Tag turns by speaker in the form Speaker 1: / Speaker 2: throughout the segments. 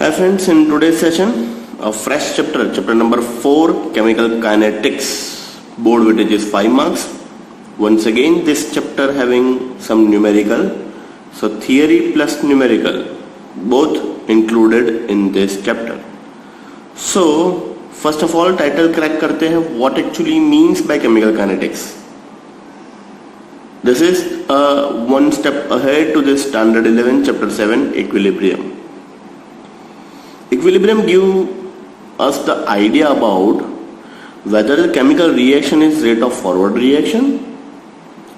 Speaker 1: Hi friends, in today's session, a fresh chapter number 4, Chemical Kinetics, board weightage is 5 marks. Once again, this chapter having some numerical, so theory plus numerical, both included in this chapter. So, first of all, title crack करते हैं, what actually means by chemical kinetics. This is one step ahead to this standard 11, chapter 7, equilibrium. Equilibrium gives us the idea about whether the chemical reaction is rate of forward reaction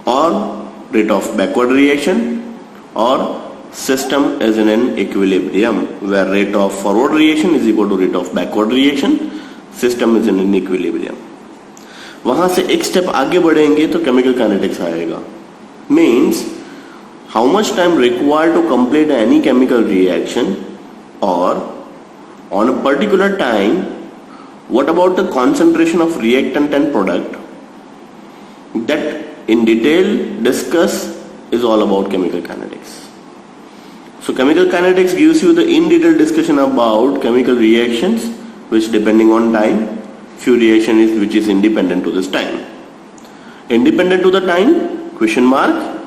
Speaker 1: or rate of backward reaction, or system is in an equilibrium where rate of forward reaction is equal to rate of backward reaction, system is in an equilibrium. वहां से एक step आगे बढ़ेंगे तो chemical kinetics आएगा. Means how much time required to complete any chemical reaction, और on a particular time, what about the concentration of reactant and product? That in detail discuss is all about chemical kinetics. So chemical kinetics gives you the in detail discussion about chemical reactions which depending on time, few reaction is which is independent to this time. Independent to the time? Question mark.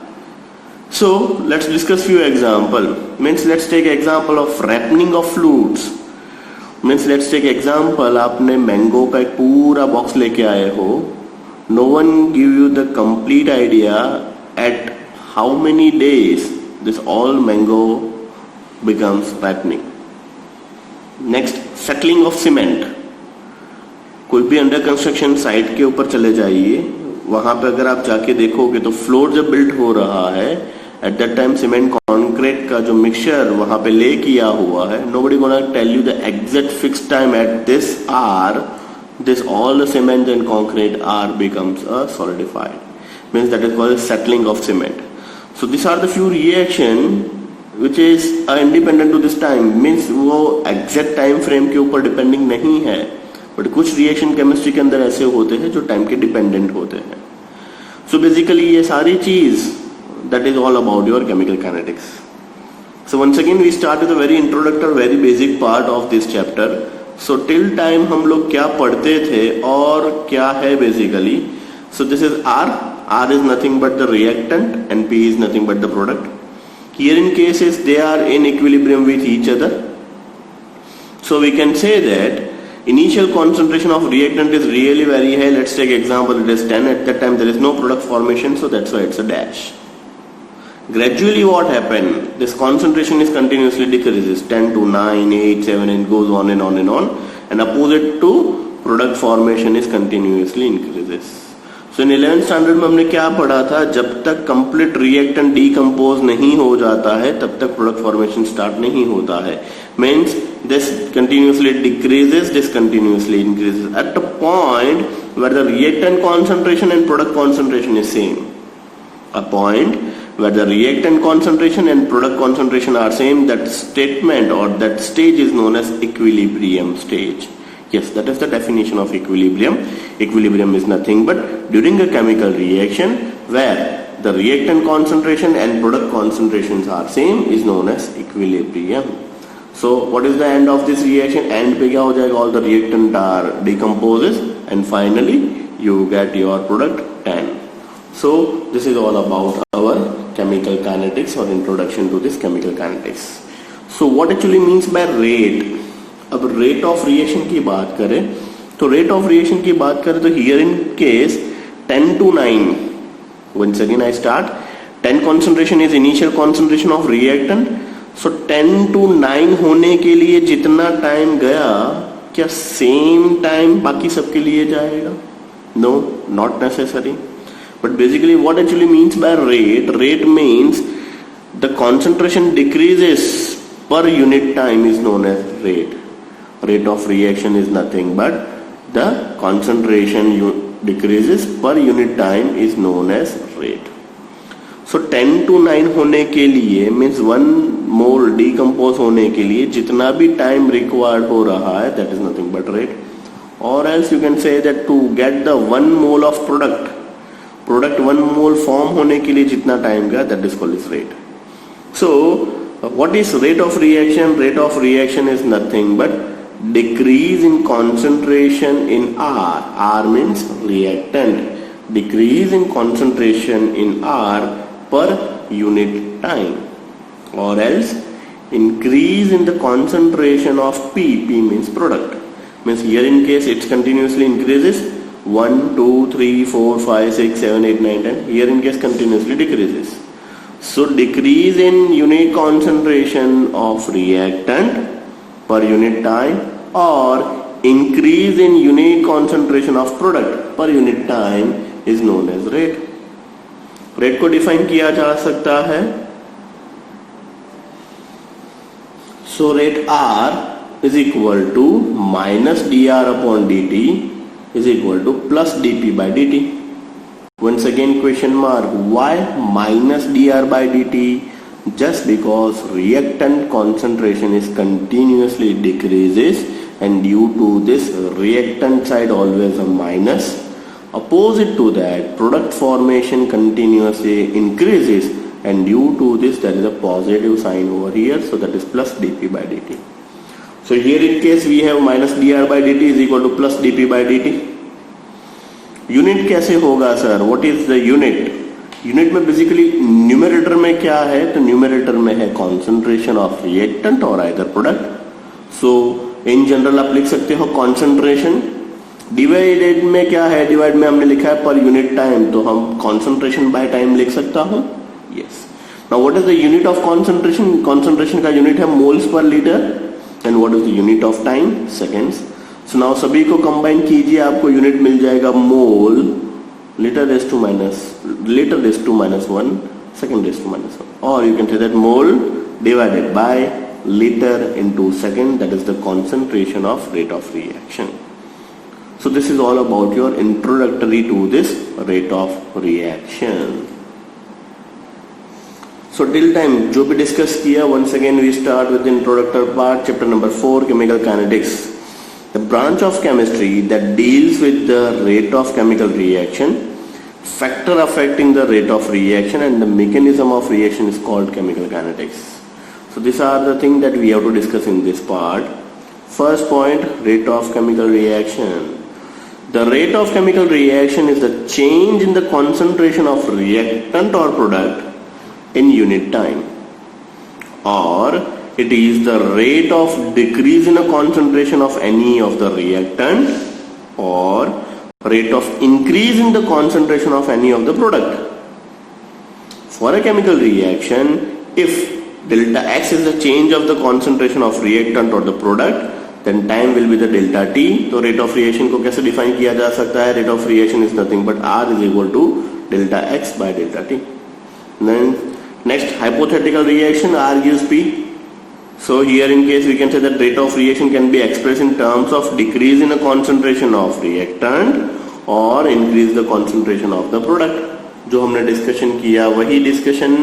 Speaker 1: So let's discuss few example. Means let's take example of ripening of fruits. Means let's take example, आपने mango का एक पूरा box लेके आए हो. No one give you the complete idea at how many days this all mango becomes ripening. Next, settling of cement. कोई भी under construction site के ऊपर चले जाइए, वहां पे अगर आप जाके देखोगे तो फ्लोर जब बिल्ड हो रहा है, at that time cement concrete का जो मिक्सचर वहां पे ले किया हुआ है, nobody gonna tell you the exact fix time at this or this all the cement and concrete are becomes a solidified. Means that is called settling of cement. So this are the few reaction which is independent to this time. Means वो exact time frame के ऊपर depending नहीं है, but कुछ reaction chemistry के अंदर ऐसे होते हैं जो टाइम के डिपेंडेंट होते हैं. सो बेसिकली ये सारी चीज that is all about your chemical kinetics. So once again we start with a very introductory, very basic part of this chapter. So till time हम लोग क्या पढ़ते थे और क्या है basically. So this is R. R is nothing but the reactant and P is nothing but the product. Here in cases they are in equilibrium with each other. So we can say that initial concentration of reactant is really very high. Let's take example, it is 10. At that time there is no product formation, so that's why it's a dash. Gradually what happened, this concentration is continuously decreases, 10 to 9, 8, 7 and goes on and on and on, and opposite to product formation is continuously increases. So in 11th standard में हमने क्या पढ़ा था, जब तक complete reactant decompose नहीं हो जाता है तब तक product formation start नहीं होता है. Means this continuously decreases, this continuously increases at the point where the reactant concentration and product concentration is same. A point where the reactant concentration and product concentration are same, that statement or that stage is known as equilibrium stage. Yes, that is the definition of equilibrium. Equilibrium is nothing but during a chemical reaction where the reactant concentration and product concentrations are same is known as equilibrium. So what is the end of this reaction? End पे क्या हो जाएगा? All the reactant are decomposes and finally you get your product 10. So this is all about our chemical kinetics or introduction to this chemical kinetics. So what actually means by rate? अब rate of reaction की बात करें तो rate of reaction की बात करें तो here in case 10 to 9. Once again I start. 10 concentration is initial concentration of reactant. So 10 to 9 होने के लिए जितना टाइम गया, क्या सेम टाइम बाकी सबके लिए जाएगा? No, not necessary. But basically what actually means by rate, rate means the concentration decreases per unit time is known as rate. Rate of reaction is nothing but the concentration decreases per unit time is known as rate. So 10 to 9 होने के लिए means 1 mole decompose होने के लिए जितना भी time required हो रहा है, that is nothing but rate. Or else you can say that to get the 1 mole of product 1 mole form होने के लिए जितना टाइम गया, that is called as rate. So What is rate of reaction? Rate of reaction is nothing but decrease in concentration in R. R means reactant. Decrease in concentration in R per unit time, or else increase in the concentration of P. P means product. Means here in case it continuously increases 1, 2, 3, 4, 5, 6, 7, 8, 9, 10. Here in case continuously decreases. So decrease in unit concentration of reactant per unit time or increase in unit concentration of product per unit time is known as rate. Rate को define किया जा सकता है. So rate R is equal to minus dr upon dt is equal to plus dp by dt. Once again question mark, why minus dr by dt? Just because reactant concentration is continuously decreases, and due to this reactant side always a minus. Opposite to that, product formation continuously increases, and due to this there is a positive sign over here, so that is plus dp by dt. So here in case we have minus dr by dt is equal to plus dp by dt. Unit कैसे होगा sir? What is the unit? Unit में basically numerator में क्या है? तो numerator में है concentration of reactant और either product. So in general आप लिख सकते हो कॉन्सेंट्रेशन. डिवाइडेड में क्या है? डिवाइड में हमने लिखा है पर यूनिट टाइम, तो हम कॉन्सेंट्रेशन बाय टाइम लिख सकता हूं. Yes. Now what is the unit of concentration? Concentration का यूनिट है moles per litre. And what is the unit of time? Seconds. So now सभी को कंबाइन कीजिए, आपको यूनिट मिल जाएगा mole litre raise to minus 1 second raise to minus 1, और you can say that mole divided by litre into second, that is the concentration of rate of reaction. So this is all about your introductory to this rate of reaction. So till time जो भी discuss किया, once again we start with the introductory part, chapter number 4, chemical kinetics. The branch of chemistry that deals with the rate of chemical reaction, factor affecting the rate of reaction, and the mechanism of reaction is called chemical kinetics. So these are the things that we have to discuss in this part. First point, rate of chemical reaction. The rate of chemical reaction is the change in the concentration of reactant or product in unit time, or it is the rate of decrease in a concentration of any of the reactant or rate of increase in the concentration of any of the product. For a chemical reaction, if delta x is the change of the concentration of reactant or the product, then time will be the delta t. तो rate of reaction को कैसे define किया जा सकता है? Rate of reaction is nothing but R is equal to delta x by delta t. Then next, hypothetical reaction, R gives P. So here in case we can say that rate of reaction can be expressed in terms of decrease in the concentration of reactant or increase the concentration of the product. जो हमने discussion किया वही discussion.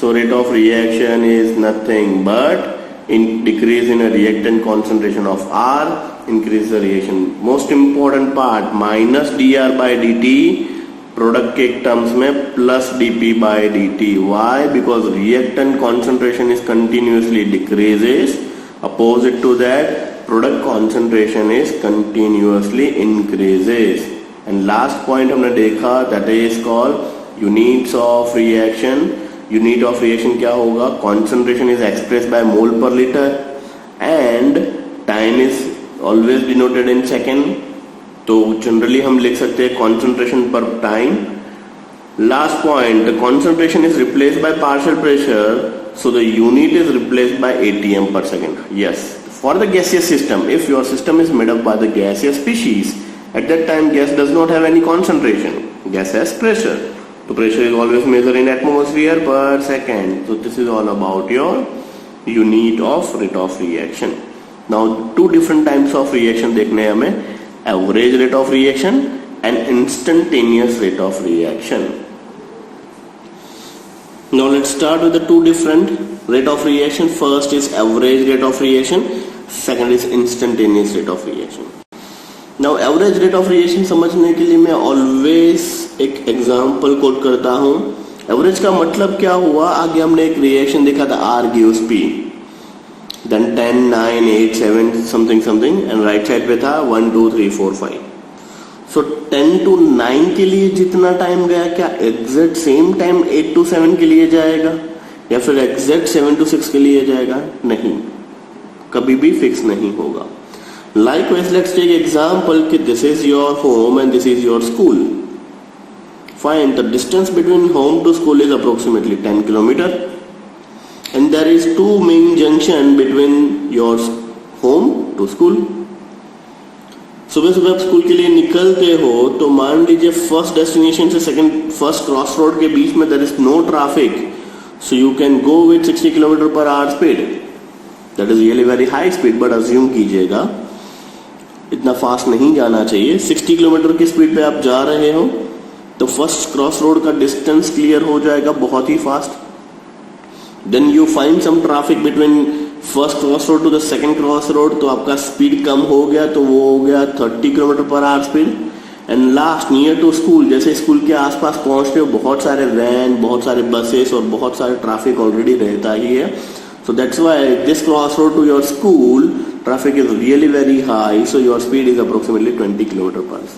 Speaker 1: So rate of reaction is nothing but in decrease in a reactant concentration of R, increase the reaction. Most important part, minus dr by dt product के terms में plus dp by dt. Why? Because reactant concentration is continuously decreases. Opposite to that, product concentration is continuously increases. And last point हमने देखा, that is called units of reaction. Unit of reaction क्या होगा? Concentration is expressed by mole per liter and time is always denoted in second. तो generally हम लिख सकते हैं concentration per time. Last point, the concentration is replaced by partial pressure, so the unit is replaced by atm per second. Yes, for the gaseous system, if your system is made up by the gaseous species, at that time gas does not have any concentration, gas has pressure. So pressure is always measured in atmosphere per second. So this is all about your unit of rate of reaction. Now two different types of reaction देखने हैं हमें, average rate of reaction and instantaneous rate of reaction. Now let's start with the two different rate of reaction. First is average rate of reaction, second is instantaneous rate of reaction. Now average rate of reaction समझने के लिए मैं always एक example quote करता हूँ. Average का मतलब क्या हुआ, आगे हमने एक रिएक्शन देखा था, R gives P, then 10, 9, 8, 7 something something, and right side पे था 1, 2, 3, 4, 5. सो 10 to 9 के लिए जितना टाइम गया, क्या एग्जैक्ट सेम टाइम 8 to 7 के लिए जाएगा, या फिर एग्जैक्ट 7 to 6 के लिए जाएगा? नहीं, कभी भी फिक्स नहीं होगा. Likewise, let's take example कि this is your home and this is your school. Fine, the distance between home to school is approximately 10 kilometer, and there is two main junction between your home to school. सुबह सुबह आप school के लिए निकलते हो तो मान लीजिए फर्स्ट डेस्टिनेशन से फर्स्ट क्रॉस रोड के बीच में there is no traffic, so you can go with 60 km/h speed. That is really very high speed, but assume कीजिएगा इतना फास्ट नहीं जाना चाहिए. 60 किलोमीटर की स्पीड पे आप जा रहे हो तो फर्स्ट क्रॉस रोड का डिस्टेंस क्लियर हो जाएगा बहुत ही fast. Then you find some traffic between first cross road to the second cross road, तो आपका स्पीड कम हो गया, तो वो हो गया 30 km/h speed. And last near to school, जैसे स्कूल के आसपास पहुंचते हो बहुत सारे वैन, बहुत सारे बसेस और बहुत सारे ट्रैफिक ऑलरेडी रहता ही है. So that's why this crossroad to your school traffic is really very high, so your speed is approximately 20 km/h.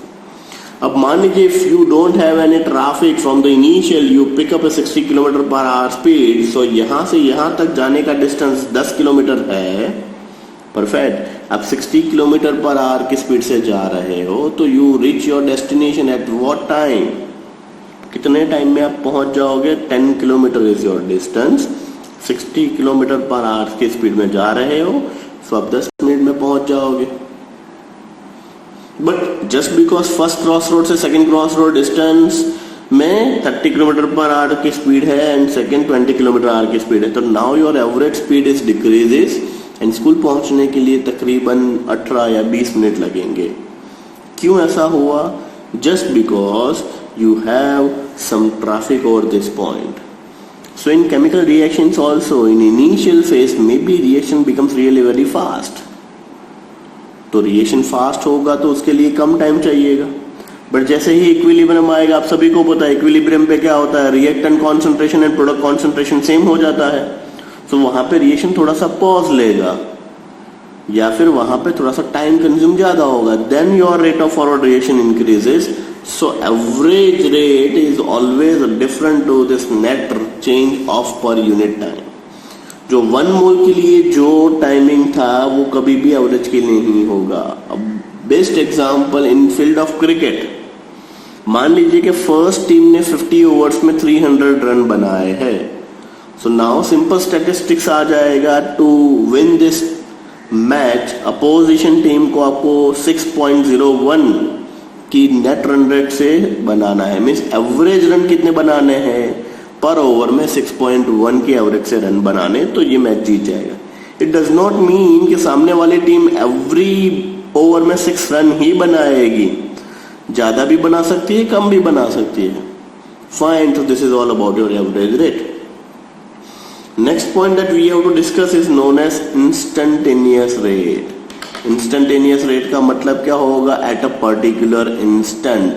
Speaker 1: अब मान लीजिए if you don't have any traffic from the initial, you pick up a 60 km/h speed, so यहाँ से यहाँ तक जाने का distance 10 kilometre है. परफेक्ट. आप 60 km/h की स्पीड से जा रहे हो तो you reach your destination at what time? कितने टाइम में आप पहुंच जाओगे? 10 kilometre is your distance. 60 km/h की स्पीड में जा रहे हो, तो आप 10 मिनट में पहुंच जाओगे. But just because first cross road से सेकंड क्रॉस रोड डिस्टेंस में 30 km/h की स्पीड है एंड सेकंड 20 km/h की स्पीड है, तो now your average speed is decreases and school पहुंचने के लिए तकरीबन 18 या 20 मिनट लगेंगे. क्यों ऐसा हुआ? Just because you have some traffic over this point. So in chemical reactions also, in initial phase maybe reaction becomes really very fast. तो रिएक्शन फास्ट होगा तो उसके लिए कम टाइम चाहिएगा. बट जैसे ही इक्विलिब्रियम आएगा, आप सभी को पता है इक्विलिब्रियम पे क्या होता है, reactant concentration and product concentration same हो जाता है. तो वहां पे रिएक्शन थोड़ा सा पॉज लेगा या फिर वहां पे थोड़ा सा टाइम कंज्यूम ज्यादा होगा. Then your rate of forward reaction increases. So average rate is always different to this net change of per unit time. जो 1 मोल के लिए जो टाइमिंग था वो कभी भी एवरेज के लिए नहीं होगा. अब best example in field of cricket, मान लीजिए कि फर्स्ट टीम ने 50 ओवर्स में 300 रन बनाए हैं. सो नाउ सिंपल स्टैटिस्टिक्स आ जाएगा. To win this match opposition team को आपको 6.01 की नेट रन रेट से बनाना है. मीन्स एवरेज रन कितने बनाने हैं पर ओवर में? 6.1 की एवरेज से रन बनाने, तो ये मैच जीत जाएगा. इट डज नॉट मीन कि सामने वाली टीम एवरी ओवर में 6 रन ही बनाएगी. ज्यादा भी बना सकती है, कम भी बना सकती है. फाइन. तो this is all about your average rate. Next point that we have to discuss is known as instantaneous rate. Instantaneous rate का मतलब क्या होगा? At a particular instant.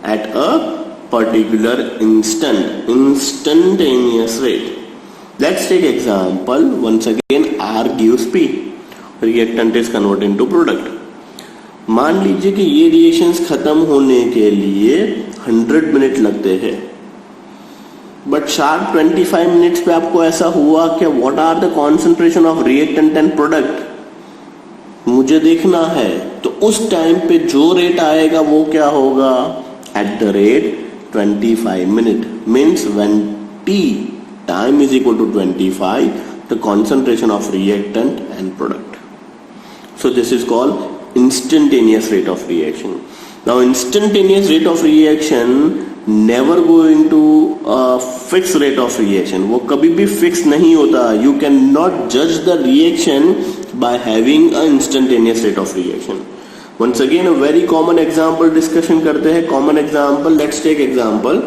Speaker 1: At a particular instant. Instantaneous rate. Let's take example once again. R gives P. Reactant is converted into product. मान लीजिए कि ये reactions खत्म होने के लिए 100 मिनट लगते हैं, बट शार्प 25 मिनट्स पे आपको ऐसा हुआ कि what are the concentration of reactant and product मुझे देखना है. तो उस टाइम पे जो रेट आएगा वो क्या होगा? At the rate 25 minute. Means when T time is equal to 25, the concentration of reactant and product. So this is called instantaneous rate of reaction. Now instantaneous rate of reaction never going to fix rate of reaction. वो कभी भी fix नहीं होता. You can not जज the reaction by having a instantaneous rate of reaction. Once again a very common example discussion करते हैं. common example, let's take example.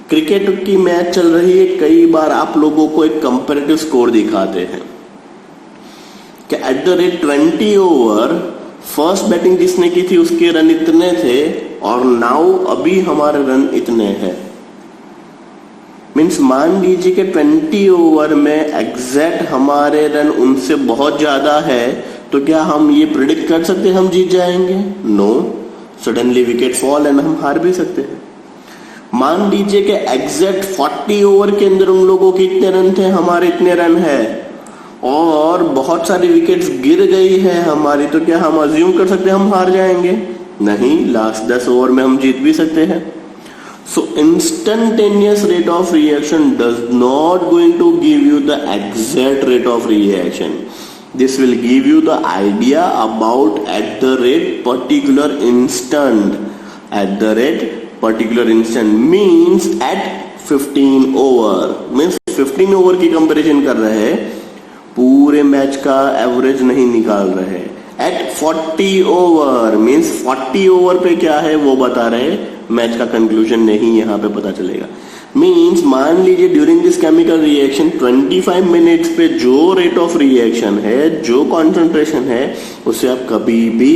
Speaker 1: Cricket की match चल रही है. कई बार आप लोगों को एक कंपैरेटिव स्कोर दिखाते हैं कि eight the rate 20 over first batting जिसने की थी उसके रन इतने थे और नाउ अभी हमारे रन इतने हैं. मीन्स मान लीजिए कि 20 ओवर में एग्जैक्ट हमारे रन उनसे बहुत ज्यादा है, तो क्या हम ये प्रिडिक्ट कर सकते हैं हम जीत जाएंगे? No, suddenly wicket fall and हम हार भी सकते हैं। मान लीजिए कि एग्जैक्ट 40 ओवर के अंदर उन लोगों के इतने रन थे, हमारे इतने रन है, और बहुत सारी विकेट्स गिर गई है हमारी, तो क्या हम अज्यूम कर सकते हैं हम हार जाएंगे? नहीं, लास्ट 10 ओवर में हम जीत भी सकते हैं। So instantaneous rate of reaction does not going to give you the exact rate of reaction. This will give you the idea about at the rate particular instant. At the rate particular instant means at 15 over. Means 15 over की comparison कर रहे हैं, पूरे match का average नहीं निकाल रहे। Eight 40 over means 40 over पे क्या है वो बता रहे, मैच का कंक्लूजन नहीं यहाँ पे पता चलेगा। मीन्स मान लीजिए during this chemical reaction 25 minutes पे जो रेट ऑफ रिएक्शन है, जो कॉन्सेंट्रेशन है, उससे आप कभी भी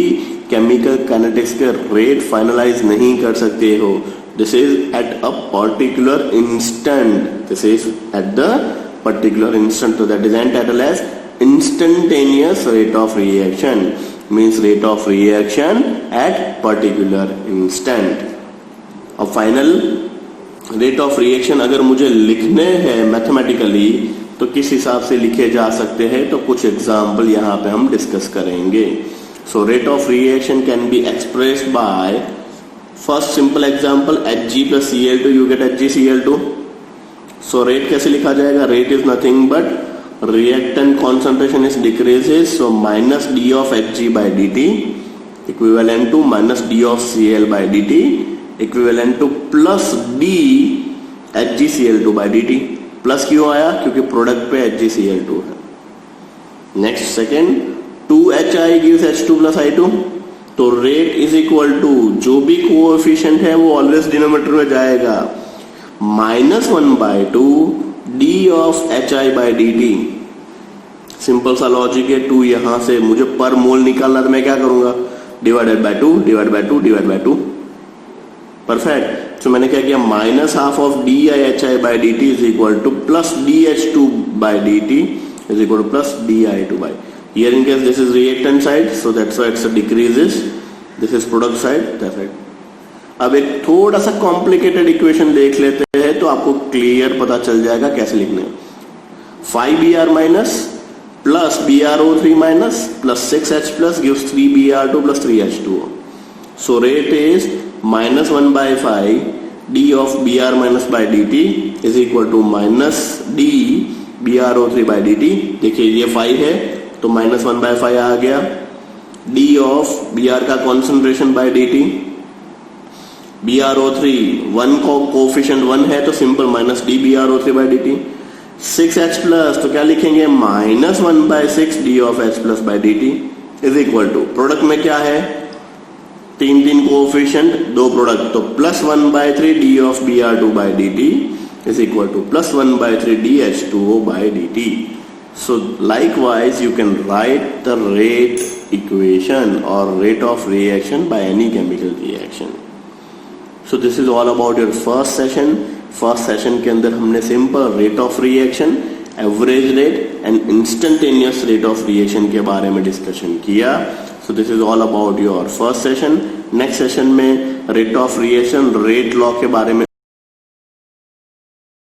Speaker 1: केमिकल काइनेटिक्स के रेट फाइनलाइज नहीं कर सकते हो। This is eight a particular instant, this is at the particular instant, so that is entitled as instantaneous rate of reaction, means rate of reaction at particular instant. अब final rate of reaction अगर मुझे लिखने हैं mathematically तो किस हिसाब से लिखे जा सकते हैं, तो कुछ एग्जाम्पल यहाँ पे हम डिस्कस करेंगे। So rate of reaction can be expressed by, first simple example Hg plus Cl2, you get HgCl2। So rate कैसे लिखा जाएगा? Rate is nothing but reactant concentration is decreases, so minus d of Hg by dt equivalent to minus d of Cl by dt equivalent to plus d HgCl2 by dt। Plus क्यों आया? क्योंकि product पे HgCl2 है। Next second, 2Hi gives H2 plus I2, तो rate is equal to जो भी coefficient है वो ऑलवेज डिनोमिनेटर में जाएगा, -1/2 D of Hi by dt। Simple सा लॉजिक है, 2 यहां से मुझे पर मोल निकालना, तो मैं क्या करूंगा? Divided by 2 divide by 2 divide by 2। Perfect. तो मैंने क्या किया? Minus half of D I H I by D T is equal to plus D H two by D T is equal to plus D I two by. Here in case this is reactant side, so that's why it's decreases, this is product side, that's it. अब एक थोड़ा सा complicated equation देख लेते हैं तो आपको clear पता चल जाएगा कैसे लिखने। 5Br minus plus BrO3 minus plus 6H plus gives 3Br2 plus 3H2O। So rate is -1/5 d of Br minus by dt is equal to minus d BrO3 by dt। देखिए ये 5 है तो -1/5 आ गया, d of Br का concentration by dt, BrO3 1 को coefficient 1 है तो simple minus d BrO3 by dt। 6H plus तो क्या लिखेंगे? -1/6 d of H plus by dt is equal to, product में क्या है? 3 कोफिशिएंट, 2 प्रोडक्ट, तो +1/3 d of Br2 by dt is equal to +1/3 dH2O by dt. So likewise you can write the rate equation or rate of reaction by any chemical reaction. So this is all about your first session. First session के अंदर हमने simple rate of reaction, average rate and instantaneous rate of reaction के बारे में discussion किया। So this is all about your first session. Next session में rate of reaction, rate law के बारे में